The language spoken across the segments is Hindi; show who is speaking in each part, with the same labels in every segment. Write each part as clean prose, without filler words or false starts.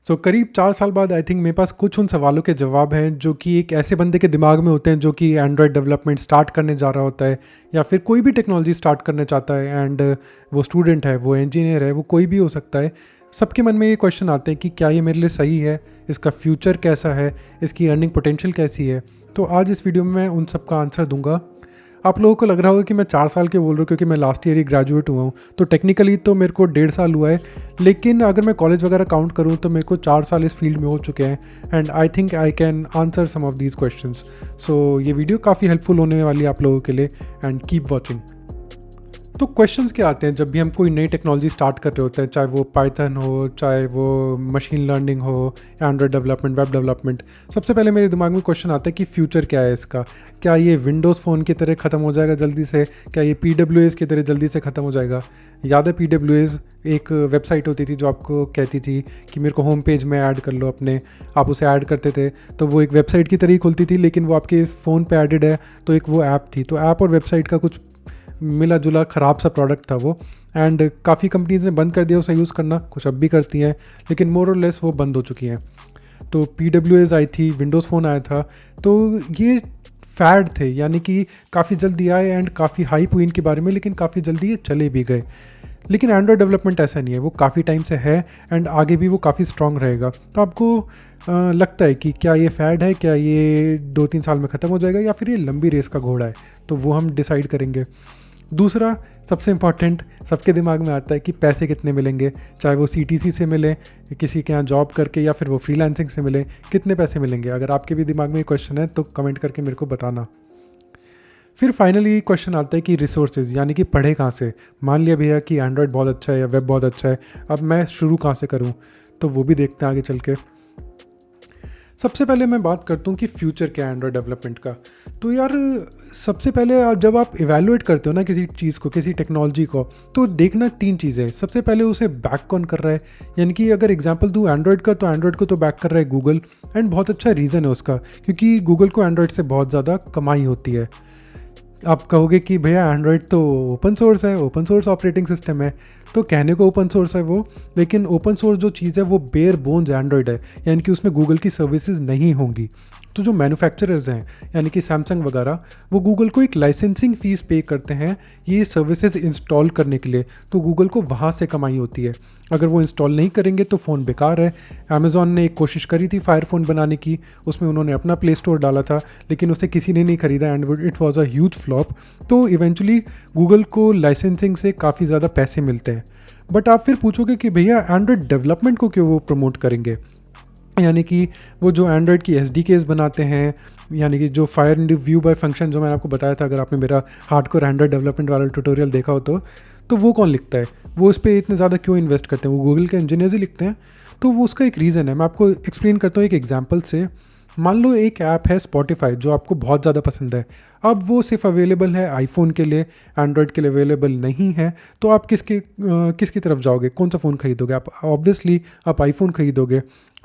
Speaker 1: करीब 4 साल बाद आई थिंक मेरे पास कुछ उन सवालों के जवाब हैं जो कि एक ऐसे बंदे के दिमाग में होते हैं जो कि एंड्रॉयड डेवलपमेंट स्टार्ट करने जा रहा होता है या फिर कोई भी टेक्नोलॉजी स्टार्ट करना चाहता है। एंड वो स्टूडेंट है, वो इंजीनियर है, वो कोई भी हो सकता है। सबके मन में ये क्वेश्चन आते हैं कि क्या ये मेरे लिए सही है, इसका फ्यूचर कैसा है, इसकी अर्निंग पोटेंशियल कैसी है। तो आज इस वीडियो में मैं उन सब का आंसर दूंगा। आप लोगों को लग रहा होगा कि मैं 4 साल के बोल रहा हूँ क्योंकि मैं लास्ट ईयर ही ग्रेजुएट हुआ हूँ, तो टेक्निकली तो मेरे को 1.5 साल हुआ है। लेकिन अगर मैं कॉलेज वगैरह काउंट करूँ तो मेरे को 4 साल इस फील्ड में हो चुके हैं and I think I can answer some of these questions. So ये वीडियो काफ़ी हेल्पफुल होने वाली है आप लोगों के लिए एंड कीप वॉचिंग। तो क्वेश्चंस क्या आते हैं जब भी हम कोई नई टेक्नोलॉजी स्टार्ट कर रहे होते हैं, चाहे वो पाइथन हो, चाहे वो मशीन लर्निंग हो, एंड्रॉयड डेवलपमेंट, वेब डेवलपमेंट। सबसे पहले मेरे दिमाग में क्वेश्चन आता है कि फ्यूचर क्या है इसका। क्या ये विंडोज़ फ़ोन की तरह ख़त्म हो जाएगा जल्दी से? क्या ये PWAs की तरह जल्दी से ख़त्म हो जाएगा? याद है PWAs एक वेबसाइट होती थी जो आपको कहती थी कि मेरे को होम पेज में ऐड कर लो अपने, आप उसे ऐड करते थे तो वो एक वेबसाइट की तरह ही खुलती थी, लेकिन वो आपके फ़ोन पे एडेड है तो एक वो ऐप थी। तो ऐप और वेबसाइट का कुछ मिला जुला ख़राब सा प्रोडक्ट था वो, एंड काफ़ी कंपनीज ने बंद कर दिया उसे यूज़ करना, कुछ अब भी करती हैं लेकिन मोर और लेस वो बंद हो चुकी हैं। तो PWAs आई थी, विंडोज़ फ़ोन आया था, तो ये फैड थे, यानी कि काफ़ी जल्दी आए एंड काफ़ी हाइप हुई इनके बारे में, लेकिन काफ़ी जल्दी ये चले भी गए। लेकिन एंड्रॉयड डेवलपमेंट ऐसा नहीं है, वो काफ़ी टाइम से है एंड आगे भी वो काफ़ी स्ट्रॉन्ग रहेगा। तो आपको लगता है कि क्या ये फैड है, क्या ये 2-3 साल में ख़त्म हो जाएगा या फिर ये लंबी रेस का घोड़ा है, तो वो हम डिसाइड करेंगे। दूसरा सबसे इम्पॉर्टेंट सबके दिमाग में आता है कि पैसे कितने मिलेंगे, चाहे वो CTC से मिले, किसी के यहाँ जॉब करके, या फिर वो फ्रीलांसिंग से मिले, कितने पैसे मिलेंगे। अगर आपके भी दिमाग में ये क्वेश्चन है तो कमेंट करके मेरे को बताना। फिर फाइनली क्वेश्चन आता है कि रिसोर्सेज, यानी कि पढ़े कहाँ से। मान लिया भैया कि एंड्रॉयड बहुत अच्छा है या वेब बहुत अच्छा है, अब मैं शुरू कहाँ से करूँ, तो वो भी देखते हैं आगे चल के। सबसे पहले मैं बात करता हूँ कि फ्यूचर क्या है एंड्रॉयड डेवलपमेंट का। तो यार सबसे पहले जब आप इवैल्यूएट करते हो ना किसी चीज़ को, किसी टेक्नोलॉजी को, तो देखना 3 चीज़ें हैं। सबसे पहले उसे बैक कौन कर रहा है, यानी कि अगर एग्जांपल दूँ एंड्रॉयड का, तो एंड्रॉयड को तो बैक कर रहा है गूगल, एंड बहुत अच्छा रीज़न है उसका, क्योंकि गूगल को एंड्रॉयड से बहुत ज़्यादा कमाई होती है। आप कहोगे कि भैया एंड्रॉयड तो ओपन सोर्स है, ओपन सोर्स ऑपरेटिंग सिस्टम है, तो कहने को ओपन सोर्स है वो, लेकिन ओपन सोर्स जो चीज़ है वो बेयर बोन्स एंड्रॉयड है, यानी कि उसमें गूगल की सर्विसेज नहीं होंगी। तो जो मैन्युफैक्चरर्स हैं यानी कि सैमसंग वगैरह, वो गूगल को एक लाइसेंसिंग फ़ीस पे करते हैं ये सर्विसेज इंस्टॉल करने के लिए, तो गूगल को वहाँ से कमाई होती है। अगर वो इंस्टॉल नहीं करेंगे तो फ़ोन बेकार है। अमेज़ॉन ने एक कोशिश करी थी फायर फ़ोन बनाने की, उसमें उन्होंने अपना प्ले स्टोर डाला था, लेकिन उसे किसी ने नहीं खरीदा and it was a huge flop. तो इवेंचुअली गूगल को लाइसेंसिंग से काफ़ी ज़्यादा पैसे मिलते हैं। बट आप फिर पूछोगे कि भैया एंड्रॉयड डेवलपमेंट को क्यों वो प्रमोट करेंगे, यानी कि वो जो एंड्रॉयड की SDKs बनाते हैं, यानी कि जो fire and view bye function जो मैंने आपको बताया था, अगर आपने मेरा हार्डकोर एंड्रॉयड डेवलपमेंट वाला ट्यूटोरियल देखा हो तो वो कौन लिखता है, वो इस पर इतने ज़्यादा क्यों इन्वेस्ट करते हैं, वो गूगल के इंजीनियर्स ही लिखते हैं। तो वो उसका एक रीज़न है, मैं आपको एक्सप्लेन करता हूँ एक एग्जाम्पल से। मान लो एक ऐप है स्पॉटिफाई जो आपको बहुत ज़्यादा पसंद है, अब वो सिर्फ अवेलेबल है आईफोन के लिए, एंड्रॉयड के लिए अवेलेबल नहीं है, तो आप किसकी तरफ जाओगे, कौन सा फ़ोन खरीदोगे? आप ऑब्वियसली आप आईफोन खरीदोगे,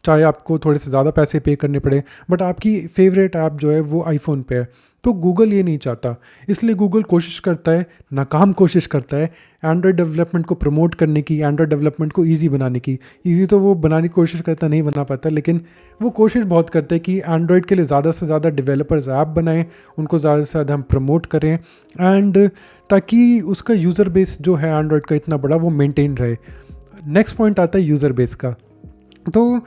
Speaker 1: चाहे आपको थोड़े से ज़्यादा पैसे पे करने पड़े, बट आपकी फेवरेट ऐप जो है वो आईफोन पे है। तो गूगल ये नहीं चाहता, इसलिए गूगल कोशिश करता है, नाकाम कोशिश करता है एंड्रॉयड डेवलपमेंट को प्रमोट करने की, एंड्रॉयड डेवलपमेंट को ईजी बनाने की। ईजी तो वो बनाने की कोशिश करता, नहीं बना पाता, लेकिन वो कोशिश बहुत करते हैं कि एंड्रॉयड के लिए ज़्यादा से ज़्यादा डेवलपर्स ऐप बनाएं, उनको ज़्यादा से ज़्यादा हम प्रमोट करें, एंड ताकि उसका यूज़र बेस जो है एंड्रॉयड का इतना बड़ा वो मेनटेन रहे। नेक्स्ट पॉइंट आता है यूज़र बेस का। तो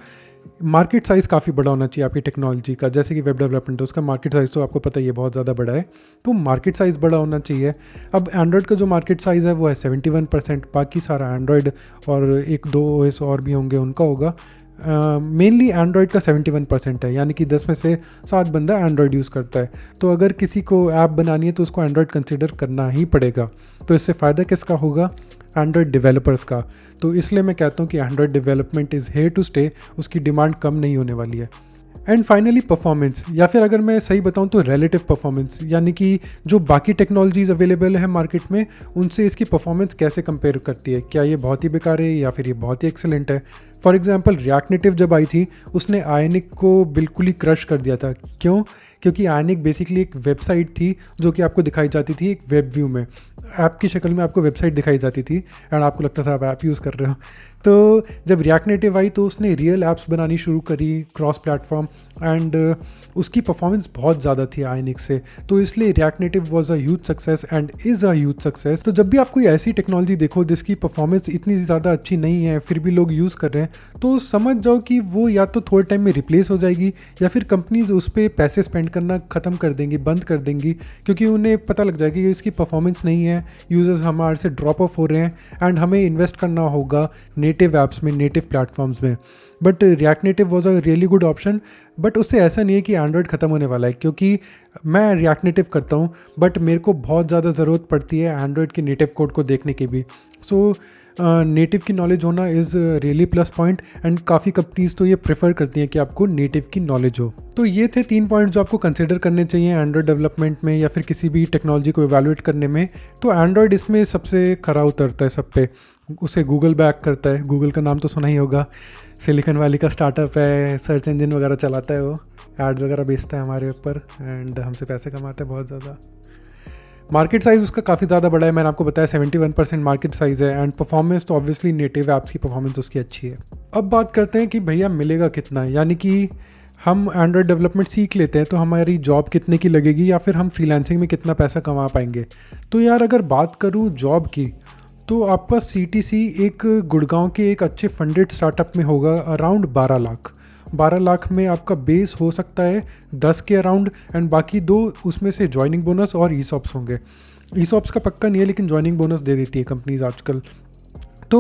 Speaker 1: मार्केट साइज़ काफ़ी बड़ा होना चाहिए आपकी टेक्नोलॉजी का, जैसे कि वेब डेवलपमेंट है उसका मार्केट साइज़ तो आपको पता ही है बहुत ज़्यादा बड़ा है, तो मार्केट साइज़ बड़ा होना चाहिए। अब एंड्रॉयड का जो मार्केट साइज़ है वो है 71%, बाकी सारा एंड्रॉयड और 1-2 OS और भी होंगे उनका होगा। मेनली एंड्रॉयड का 71% है, यानी कि 10 में से 7 बंदा एंड्रॉयड यूज़ करता है। तो अगर किसी को ऐप बनानी है तो उसको एंड्रॉयड कंसिडर करना ही पड़ेगा। तो इससे फ़ायदा किसका होगा? एंड्रॉयड डेवलपर्स का। तो इसलिए मैं कहता हूँ कि Android development is here to stay, उसकी डिमांड कम नहीं होने वाली है। एंड फाइनली परफॉर्मेंस, या फिर अगर मैं सही बताऊं तो रिलेटिव परफॉर्मेंस, यानी कि जो बाकी टेक्नोलॉजीज़ अवेलेबल है मार्केट में उनसे इसकी परफॉर्मेंस कैसे कंपेयर करती है, क्या ये बहुत ही बेकार है या फिर ये बहुत ही एक्सेलेंट है। फॉर एग्जांपल रिएक्ट नेटिव जब आई थी उसने आयनिक को बिल्कुल ही क्रश कर दिया था। क्यों? क्योंकि आयनिक बेसिकली एक वेबसाइट थी जो कि आपको दिखाई जाती थी एक वेब व्यू में, ऐप की शक्ल में आपको वेबसाइट दिखाई जाती थी एंड आपको लगता था आप ऐप यूज़ कर रहे हो। तो जब रिएक्ट नेटिव आई तो उसने रियल ऐप्स बनानी शुरू करी क्रॉस प्लेटफॉर्म, एंड उसकी परफॉर्मेंस बहुत ज़्यादा थी आयनिक्स से, तो इसलिए react native was a huge success and is a huge success. तो जब भी आप कोई ऐसी टेक्नोलॉजी देखो जिसकी परफॉर्मेंस इतनी ज़्यादा अच्छी नहीं है फिर भी लोग यूज़ कर रहे हैं, तो समझ जाओ कि वो या तो थोड़े टाइम में रिप्लेस हो जाएगी या फिर कंपनीज उस पर पैसे स्पेंड करना ख़त्म कर देंगी, बंद कर देंगी, क्योंकि उन्हें पता लग जाएगा कि इसकी परफॉर्मेंस नहीं है, यूज़र्स हमारे से ड्रॉप ऑफ हो रहे हैं एंड हमें इन्वेस्ट करना होगा नेटिव ऐप्स में, नेटिव प्लेटफॉर्म्स में। But react native was a really good option. But उससे ऐसा नहीं है कि एंड्रॉयड ख़त्म होने वाला है, क्योंकि मैं रिएक्ट नेटिव करता हूँ बट मेरे को बहुत ज़्यादा ज़रूरत पड़ती है एंड्रॉयड के नेटिव कोड को देखने की भी। सो नेटिव की नॉलेज होना is really plus point, and काफ़ी कंपनीज़ तो ये प्रेफर करती हैं कि आपको नेटिव की नॉलेज हो। तो ये थे 3 पॉइंट जो आपको कंसिडर करने चाहिए एंड्रॉयड डेवलपमेंट में या फिर किसी भी टेक्नोलॉजी को इवैल्यूएट करने में। तो एंड्रॉयड इसमें सबसे खरा उतरता है सब पे, उसे गूगल बैक करता है। गूगल का नाम तो सुना ही होगा, सिलिकॉन वैली का स्टार्टअप है, सर्च इंजन वगैरह चलाता है, वो एड्स वगैरह बेचता है हमारे ऊपर एंड हमसे पैसे कमाता है बहुत ज़्यादा। मार्केट साइज़ उसका काफ़ी ज़्यादा बड़ा है, मैंने आपको बताया 71% मार्केट साइज़ है, एंड परफॉर्मेंस तो ऑब्वियसली नेटिव ऐप्स की परफॉर्मेंस उसकी अच्छी है। अब बात करते हैं कि भैया मिलेगा कितना, यानी कि हम एंड्रॉयड डेवलपमेंट सीख लेते हैं तो हमारी जॉब कितने की लगेगी या फिर हम फ्रीलांसिंग में कितना पैसा कमा पाएंगे। तो यार अगर बात करूँ जॉब की, तो आपका CTC एक गुड़गांव के एक अच्छे फंडेड स्टार्टअप में होगा अराउंड 12 लाख में आपका बेस हो सकता है 10 के अराउंड, एंड बाकी 2 उसमें से ज्वाइनिंग बोनस और ESOPs होंगे। ESOPs का पक्का नहीं है लेकिन ज्वाइनिंग बोनस दे देती है कंपनीज आजकल। तो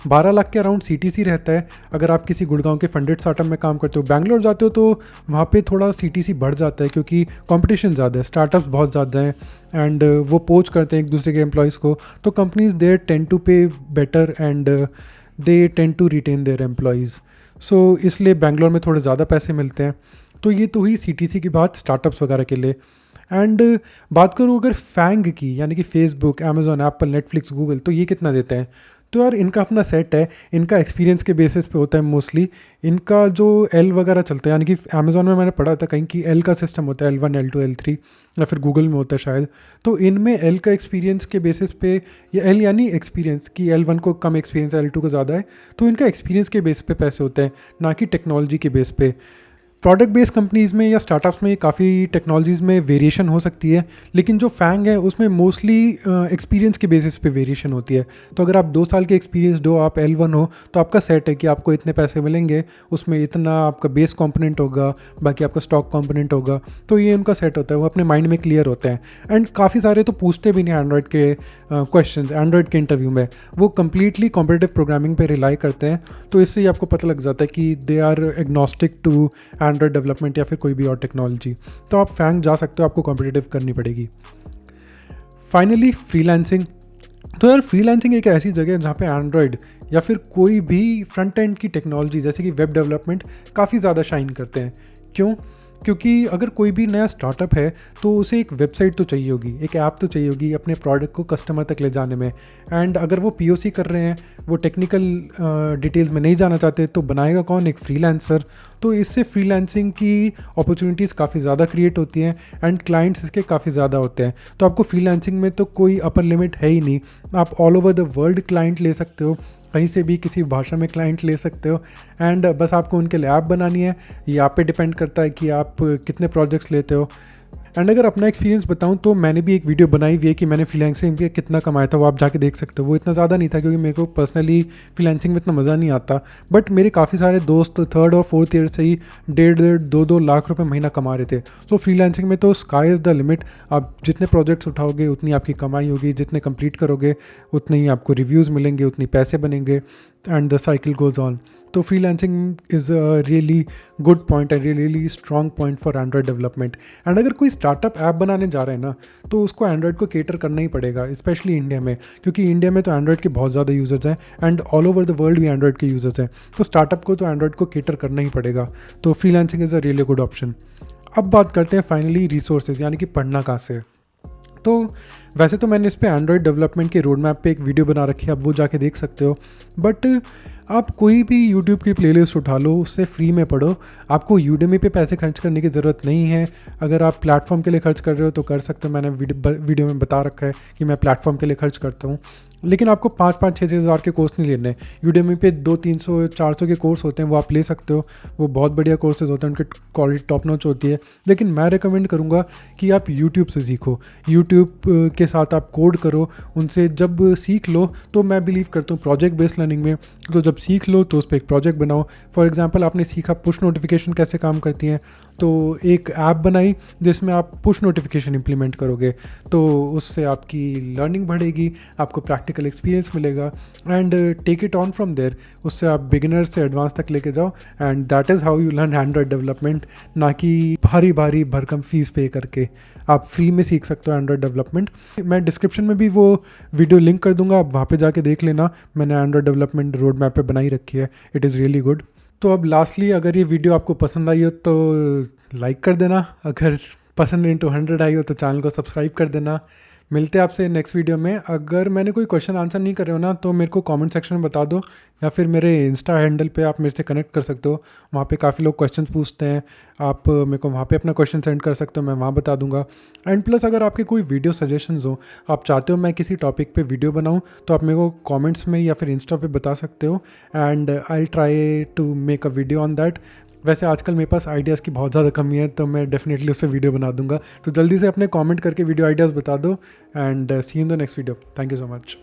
Speaker 1: 12 लाख के अराउंड CTC रहता है अगर आप किसी गुड़गांव के फंडेड स्टार्टअप में काम करते हो। बैंगलोर जाते हो तो वहाँ पे थोड़ा CTC बढ़ जाता है क्योंकि कंपटीशन ज़्यादा है, स्टार्टअप्स बहुत ज़्यादा हैं एंड वो पोच करते हैं एक दूसरे के एम्प्लॉयज़ को, तो companies there tend to pay better and they tend to retain their employees. So इसलिए बैंगलोर में थोड़े ज़्यादा पैसे मिलते हैं। तो ये तो हुई CTC की बात स्टार्टअप्स वगैरह के लिए। एंड बात करूँ अगर फैंग की, यानी कि Facebook, Amazon, Apple, Netflix, Google, तो ये कितना देते हैं। तो यार इनका अपना सेट है, इनका एक्सपीरियंस के बेसिस पे होता है मोस्टली। इनका जो L वगैरह चलता है, यानी कि अमेज़ॉन में मैंने पढ़ा था कहीं कि L का सिस्टम होता है, L1, L2, L3, या फिर गूगल में होता है शायद। तो इनमें L का एक्सपीरियंस के बेसिस पे, या L यानी एक्सपीरियंस कि L1 को कम एक्सपीरियंस है, L2 को ज़्यादा है, तो इनका एक्सपीरियंस के बेस पे पैसे होते हैं, ना कि टेक्नोलॉजी के बेस पे। प्रोडक्ट बेस्ड कंपनीज़ में या स्टार्टअप्स में काफ़ी टेक्नोलॉजीज़ में वेरिएशन हो सकती है, लेकिन जो फैंग है उसमें मोस्टली एक्सपीरियंस के बेसिस पे वेरिएशन होती है। तो अगर आप 2 साल के एक्सपीरियंस हो, आप L1 हो, तो आपका सेट है कि आपको इतने पैसे मिलेंगे, उसमें इतना आपका बेस कंपोनेंट होगा, बाकी आपका स्टॉक कंपोनेंट होगा। तो ये उनका सेट होता है, वो अपने माइंड में क्लियर होते हैं। एंड काफ़ी सारे तो पूछते भी नहीं एंड्रॉयड के क्वेश्चन एंड्रॉयड के इंटरव्यू में, वो कम्प्लीटली कॉम्पिटिटिव प्रोग्रामिंग पर रिलाई करते हैं। तो इससे ही आपको पता लग जाता है कि they are agnostic to Android development या फिर कोई भी और टेक्नोलॉजी। तो आप फैंग जा सकते हो, आपको कॉम्पिटिटिव करनी पड़ेगी। Finally freelancing. तो यार फ्रीलांसिंग एक ऐसी जगह है जहाँ पे एंड्रॉयड या फिर कोई भी फ्रंट एंड की टेक्नोलॉजी जैसे कि वेब डेवलपमेंट काफ़ी ज़्यादा शाइन करते हैं। क्यों? क्योंकि अगर कोई भी नया स्टार्टअप है तो उसे एक वेबसाइट तो चाहिए होगी, एक ऐप तो चाहिए होगी अपने प्रोडक्ट को कस्टमर तक ले जाने में। एंड अगर वो POC कर रहे हैं, वो टेक्निकल डिटेल्स में नहीं जाना चाहते, तो बनाएगा कौन? एक फ्रीलांसर। तो इससे फ्रीलांसिंग की अपॉर्चुनिटीज़ काफ़ी ज़्यादा क्रिएट होती हैं एंड क्लाइंट्स इसके काफ़ी ज़्यादा होते हैं। तो आपको फ्रीलांसिंग में तो कोई अपर लिमिट है ही नहीं, आप all over the world client ले सकते हो, कहीं से भी किसी भाषा में क्लाइंट ले सकते हो। एंड बस आपको उनके लिए ऐप बनानी है, ये आप पे डिपेंड करता है कि आप कितने प्रोजेक्ट्स लेते हो। एंड अगर अपना एक्सपीरियंस बताऊं तो मैंने भी एक वीडियो बनाई हुई है कि मैंने फ्रीलांसिंग में कितना कमाया था, वो आप जाके देख सकते हो। वो इतना ज़्यादा नहीं था क्योंकि मेरे को पर्सनली फ्रीलांसिंग में इतना मज़ा नहीं आता, बट मेरे काफ़ी सारे दोस्त 3rd और 4th ईयर से ही 1.5-2 लाख रुपए महीना कमा रहे थे। तो फ्रीलांसिंग में तो स्काई इज़ द लिमिट, आप जितने प्रोजेक्ट्स उठाओगे उतनी आपकी कमाई होगी, जितने कंप्लीट करोगे उतने ही आपको रिव्यूज़ मिलेंगे, उतनी पैसे बनेंगे and the cycle goes on. तो freelancing is a really good point and really strong point for Android development. And अगर कोई स्टार्टअप ऐप बनाने जा रहे हैं ना, तो उसको एंड्रॉयड को केटर करना ही पड़ेगा, स्पेशली इंडिया में, क्योंकि इंडिया में तो एंड्रॉयड के बहुत ज़्यादा यूज़र्स हैं and all over the world भी एंड्रॉयड के यूज़र्स हैं। तो स्टार्टअप को तो एंड्रॉयड को केटर करना ही पड़ेगा। तो freelancing is a really good option. अब बात करते हैं फाइनली रिसोर्सेज, यानी कि पढ़ना कहाँ से। तो वैसे तो मैंने इस पे एंड्रॉयड डेवलपमेंट के रोड मैप पे एक वीडियो बना रखी है, आप वो जाके देख सकते हो। बट आप कोई भी यूट्यूब की प्लेलिस्ट उठा लो, उससे फ्री में पढ़ो, आपको यूडेमी पे पैसे खर्च करने की ज़रूरत नहीं है। अगर आप प्लेटफॉर्म के लिए खर्च कर रहे हो तो कर सकते हो, मैंने वीडियो में बता रखा है कि मैं प्लेटफॉर्म के लिए खर्च करता हूँ। लेकिन आपको 5-5 6-6 हज़ार के कोर्स नहीं लेने। यूडेमी पे 200 300 400 के कोर्स होते हैं, वो आप ले सकते हो, वो बहुत बढ़िया कोर्सेज होते हैं, उनकी क्वालिटी टॉप नॉच होती है। लेकिन मैं रिकमेंड करूँगा कि आप यूट्यूब से सीखो, यूट्यूब के साथ आप कोड करो, उनसे जब सीख लो तो मैं बिलीव करता हूँ प्रोजेक्ट बेस्ड लर्निंग में, तो जब सीख लो तो उस पर एक प्रोजेक्ट बनाओ। फॉर एग्जांपल आपने सीखा पुश नोटिफिकेशन कैसे काम करती हैं, तो एक ऐप बनाई जिसमें आप पुश नोटिफिकेशन इंप्लीमेंट करोगे, तो उससे आपकी लर्निंग बढ़ेगी, आपको प्रैक्टिकल एक्सपीरियंस मिलेगा and take it on from there. उससे आप बिगिनर से एडवांस तक लेके जाओ and that is how you learn Android development, ना कि भारी भारी भरकम फीस पे करके। आप फ्री में सीख सकते हो एंड्रॉयड डेवलपमेंट। मैं डिस्क्रिप्शन में भी वो वीडियो लिंक कर दूंगा, आप वहाँ पे जाके देख लेना, मैंने एंड्रॉयड डेवलपमेंट रोड मैप पे बनाई रखी है, इट इज़ रियली गुड। तो अब लास्टली, अगर ये वीडियो आपको पसंद आई हो तो लाइक कर देना, अगर पसंद इंटू 100 आई हो तो चैनल को सब्सक्राइब कर देना। मिलते हैं आपसे नेक्स्ट वीडियो में। अगर मैंने कोई क्वेश्चन आंसर नहीं कर रहे हो ना तो मेरे को कमेंट सेक्शन में बता दो, या फिर मेरे इंस्टा हैंडल पे आप मेरे से कनेक्ट कर सकते हो, वहाँ पे काफ़ी लोग क्वेश्चन पूछते हैं, आप मेरे को वहाँ पे अपना क्वेश्चन सेंड कर सकते हो, मैं वहाँ बता दूंगा। एंड प्लस अगर आपके कोई वीडियो सजेशंस हो, आप चाहते हो मैं किसी टॉपिक पे वीडियो बनाऊँ, तो आप मेरे को कमेंट्स में या फिर इंस्टा पे बता सकते हो and I try to make a video on that. वैसे आजकल मेरे पास आइडियाज़ की बहुत ज़्यादा कमी है, तो मैं डेफिनेटली उस पर वीडियो बना दूंगा। तो जल्दी से अपने कमेंट करके वीडियो आइडियाज़ बता दो and see in the next video. Thank you so much.